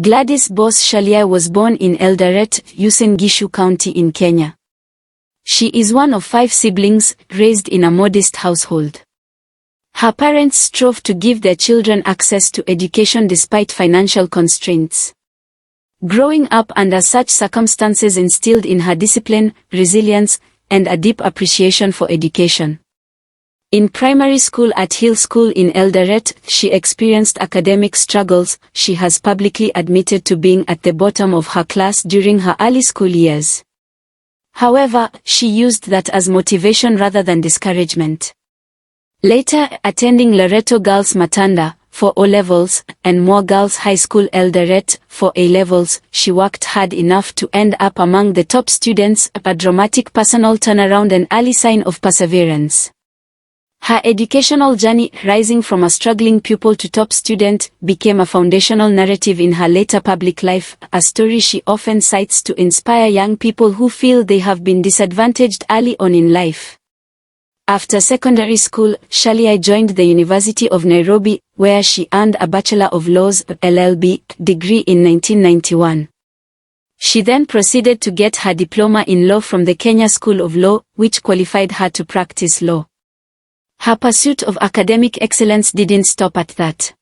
Gladys Boss Shollei was born in Eldoret, Uasin Gishu County in Kenya. She is one of 5 siblings, raised in a modest household. Her parents strove to give their children access to education despite financial constraints. Growing up under such circumstances instilled in her discipline, resilience, and a deep appreciation for education. In primary school at Hill School in Eldoret, she experienced academic struggles. She has publicly admitted to being at the bottom of her class during her early school years. However, she used that as motivation rather than discouragement. Later, attending Loreto Girls Matunda for O-levels, and Moore Girls High School Eldoret for A-levels, she worked hard enough to end up among the top students, a dramatic personal turnaround and early sign of perseverance. Her educational journey, rising from a struggling pupil to top student, became a foundational narrative in her later public life, a story she often cites to inspire young people who feel they have been disadvantaged early on in life. After secondary school, Shollei joined the University of Nairobi, where she earned a Bachelor of Laws (LLB) degree in 1991. She then proceeded to get her diploma in law from the Kenya School of Law, which qualified her to practice law. Her pursuit of academic excellence didn't stop at that.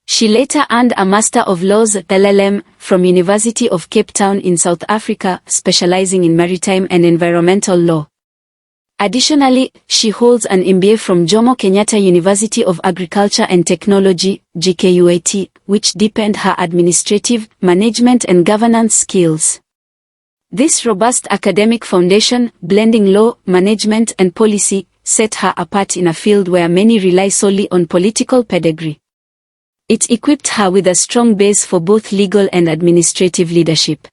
She later earned a Master of Laws (LLM) from University of Cape Town in South Africa, specializing in maritime and environmental law. Additionally, she holds an MBA from Jomo Kenyatta University of Agriculture and Technology, JKUAT, which deepened her administrative, management and governance skills. This robust academic foundation, blending law, management and policy, set her apart in a field where many rely solely on political pedigree. It equipped her with a strong base for both legal and administrative leadership.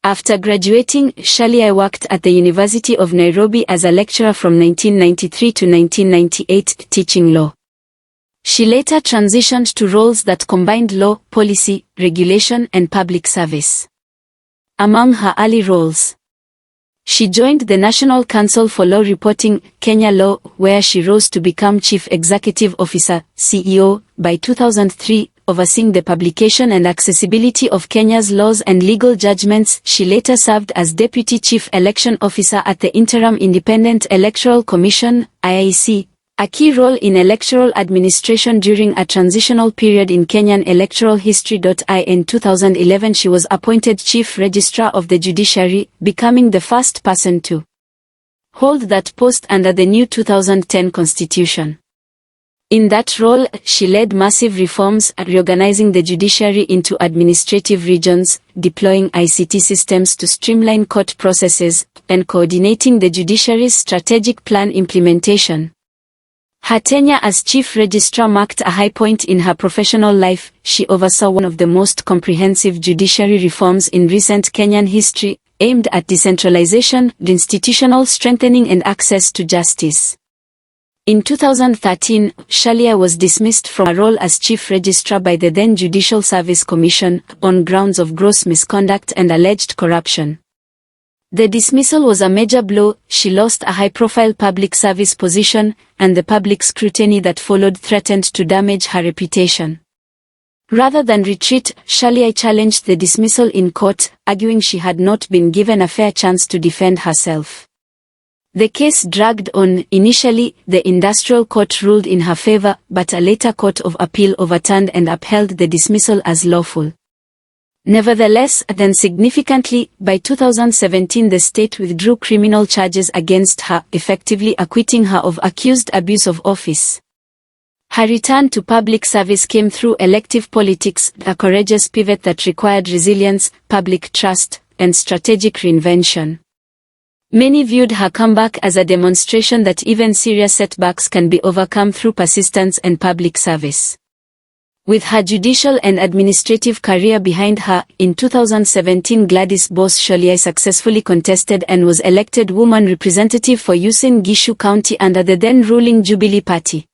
After graduating, Shollei worked at the University of Nairobi as a lecturer from 1993 to 1998, teaching law. She later transitioned to roles that combined law, policy, regulation, and public service. Among her early roles, she joined the National Council for Law Reporting, Kenya Law, where she rose to become Chief Executive Officer, CEO, by 2003, overseeing the publication and accessibility of Kenya's laws and legal judgments. She later served as Deputy Chief Election Officer at the Interim Independent Electoral Commission, IEC, a key role in electoral administration during a transitional period in Kenyan electoral history. In 2011 she was appointed Chief Registrar of the Judiciary, becoming the first person to hold that post under the new 2010 constitution. In that role, she led massive reforms, reorganizing the judiciary into administrative regions, deploying ICT systems to streamline court processes, and coordinating the judiciary's strategic plan implementation. Her tenure as Chief Registrar marked a high point in her professional life. She oversaw one of the most comprehensive judiciary reforms in recent Kenyan history, aimed at decentralization, institutional strengthening and access to justice. In 2013, Shollei was dismissed from her role as Chief Registrar by the then Judicial Service Commission, on grounds of gross misconduct and alleged corruption. The dismissal was a major blow. She lost a high-profile public service position, and the public scrutiny that followed threatened to damage her reputation. Rather than retreat, Shollei challenged the dismissal in court, arguing she had not been given a fair chance to defend herself. The case dragged on. Initially, the industrial court ruled in her favor, but a later court of appeal overturned and upheld the dismissal as lawful. Nevertheless, then significantly, by 2017 the state withdrew criminal charges against her, effectively acquitting her of accused abuse of office. Her return to public service came through elective politics, a courageous pivot that required resilience, public trust, and strategic reinvention. Many viewed her comeback as a demonstration that even serious setbacks can be overcome through persistence and public service. With her judicial and administrative career behind her, in 2017 Gladys Boss Shollei successfully contested and was elected woman representative for Uasin Gishu County under the then-ruling Jubilee Party.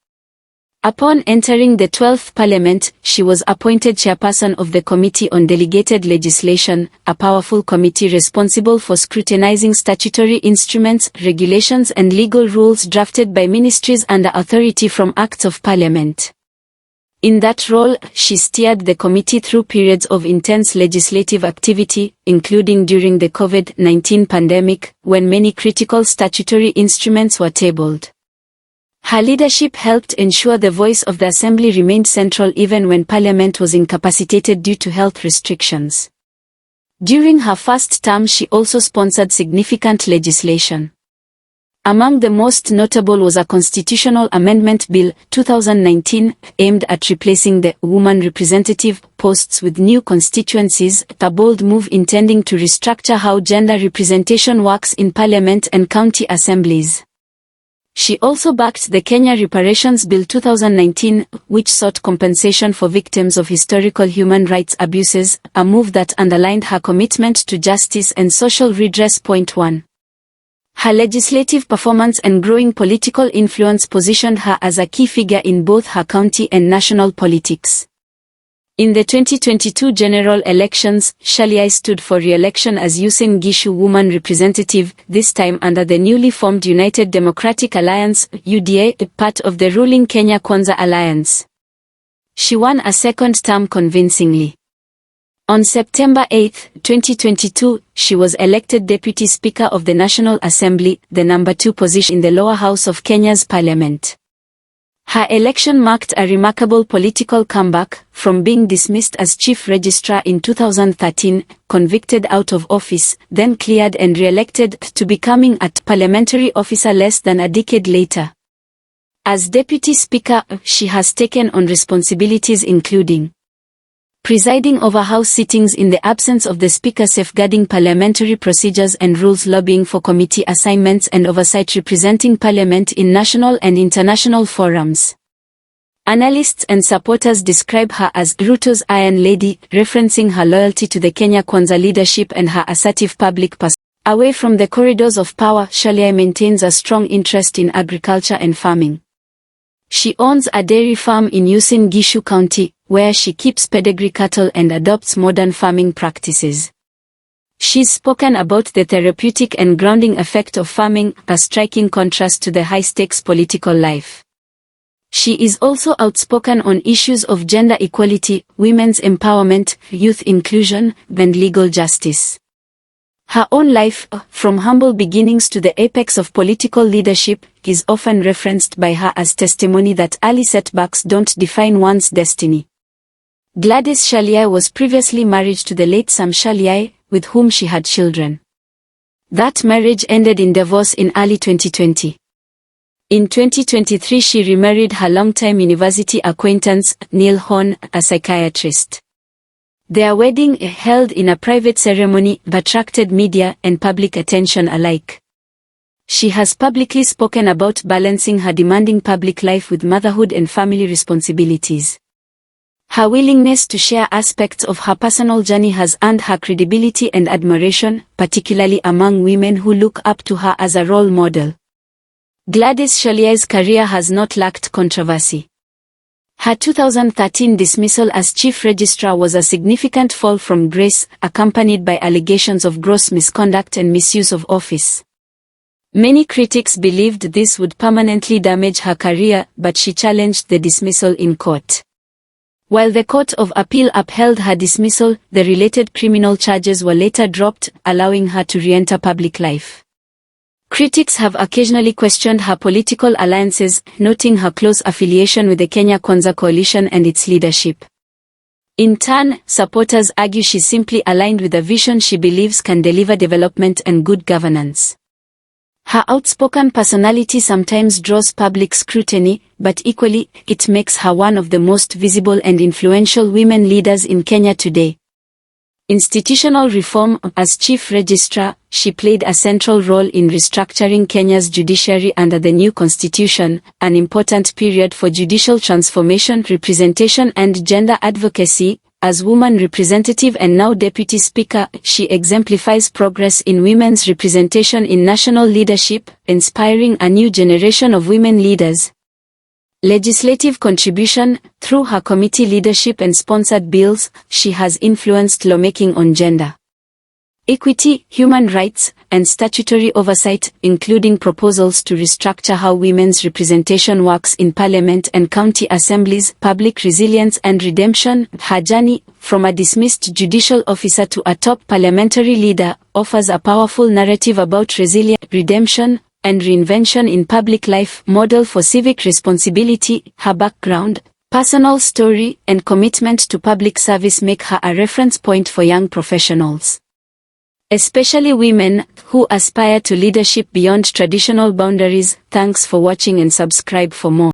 Upon entering the 12th Parliament, she was appointed chairperson of the Committee on Delegated Legislation, a powerful committee responsible for scrutinizing statutory instruments, regulations and legal rules drafted by ministries under authority from Acts of Parliament. In that role, she steered the committee through periods of intense legislative activity, including during the COVID-19 pandemic, when many critical statutory instruments were tabled. Her leadership helped ensure the voice of the Assembly remained central even when Parliament was incapacitated due to health restrictions. During her first term, she also sponsored significant legislation. Among the most notable was a constitutional amendment bill, 2019, aimed at replacing the woman representative posts with new constituencies, a bold move intending to restructure how gender representation works in parliament and county assemblies. She also backed the Kenya Reparations Bill 2019, which sought compensation for victims of historical human rights abuses, a move that underlined her commitment to justice and social redress. 1. Her legislative performance and growing political influence positioned her as a key figure in both her county and national politics. In the 2022 general elections, Shollei stood for re-election as Uasin Gishu Woman Representative, this time under the newly formed United Democratic Alliance (UDA), part of the ruling Kenya Kwanza Alliance. She won a second term convincingly. On September 8, 2022, she was elected Deputy Speaker of the National Assembly, the number 2 position in the lower house of Kenya's parliament. Her election marked a remarkable political comeback, from being dismissed as Chief Registrar in 2013, convicted out of office, then cleared and re-elected, to becoming a parliamentary officer less than a decade later. As Deputy Speaker, she has taken on responsibilities including presiding over House sittings in the absence of the Speaker, safeguarding parliamentary procedures and rules, lobbying for committee assignments and oversight, representing Parliament in national and international forums. Analysts and supporters describe her as Ruto's Iron Lady, referencing her loyalty to the Kenya Kwanza leadership and her assertive public persona. Away from the corridors of power, Shollei maintains a strong interest in agriculture and farming. She owns a dairy farm in Uasin Gishu County, where she keeps pedigree cattle and adopts modern farming practices. She's spoken about the therapeutic and grounding effect of farming, a striking contrast to the high-stakes political life. She is also outspoken on issues of gender equality, women's empowerment, youth inclusion, and legal justice. Her own life, from humble beginnings to the apex of political leadership, is often referenced by her as testimony that early setbacks don't define one's destiny. Gladys Shollei was previously married to the late Sam Shollei, with whom she had children. That marriage ended in divorce in early 2020. In 2023 she remarried her longtime university acquaintance, Neil Horn, a psychiatrist. Their wedding, held in a private ceremony, attracted media and public attention alike. She has publicly spoken about balancing her demanding public life with motherhood and family responsibilities. Her willingness to share aspects of her personal journey has earned her credibility and admiration, particularly among women who look up to her as a role model. Gladys Shollei's career has not lacked controversy. Her 2013 dismissal as Chief Registrar was a significant fall from grace, accompanied by allegations of gross misconduct and misuse of office. Many critics believed this would permanently damage her career, but she challenged the dismissal in court. While the Court of Appeal upheld her dismissal, the related criminal charges were later dropped, allowing her to re-enter public life. Critics have occasionally questioned her political alliances, noting her close affiliation with the Kenya Kwanza coalition and its leadership. In turn, supporters argue she's simply aligned with a vision she believes can deliver development and good governance. Her outspoken personality sometimes draws public scrutiny, but equally, it makes her one of the most visible and influential women leaders in Kenya today. Institutional reform. As Chief Registrar, she played a central role in restructuring Kenya's judiciary under the new constitution, an important period for judicial transformation, representation and gender advocacy. As woman representative and now Deputy Speaker, she exemplifies progress in women's representation in national leadership, inspiring a new generation of women leaders. Legislative contribution. Through her committee leadership and sponsored bills, she has influenced lawmaking on gender equity, human rights, and statutory oversight, including proposals to restructure how women's representation works in parliament and county assemblies, public resilience and redemption. Her journey, from a dismissed judicial officer to a top parliamentary leader, offers a powerful narrative about resilience, redemption, and reinvention in public life, model for civic responsibility. Her background, personal story, and commitment to public service make her a reference point for young professionals, especially women who aspire to leadership beyond traditional boundaries. Thanks for watching and subscribe for more.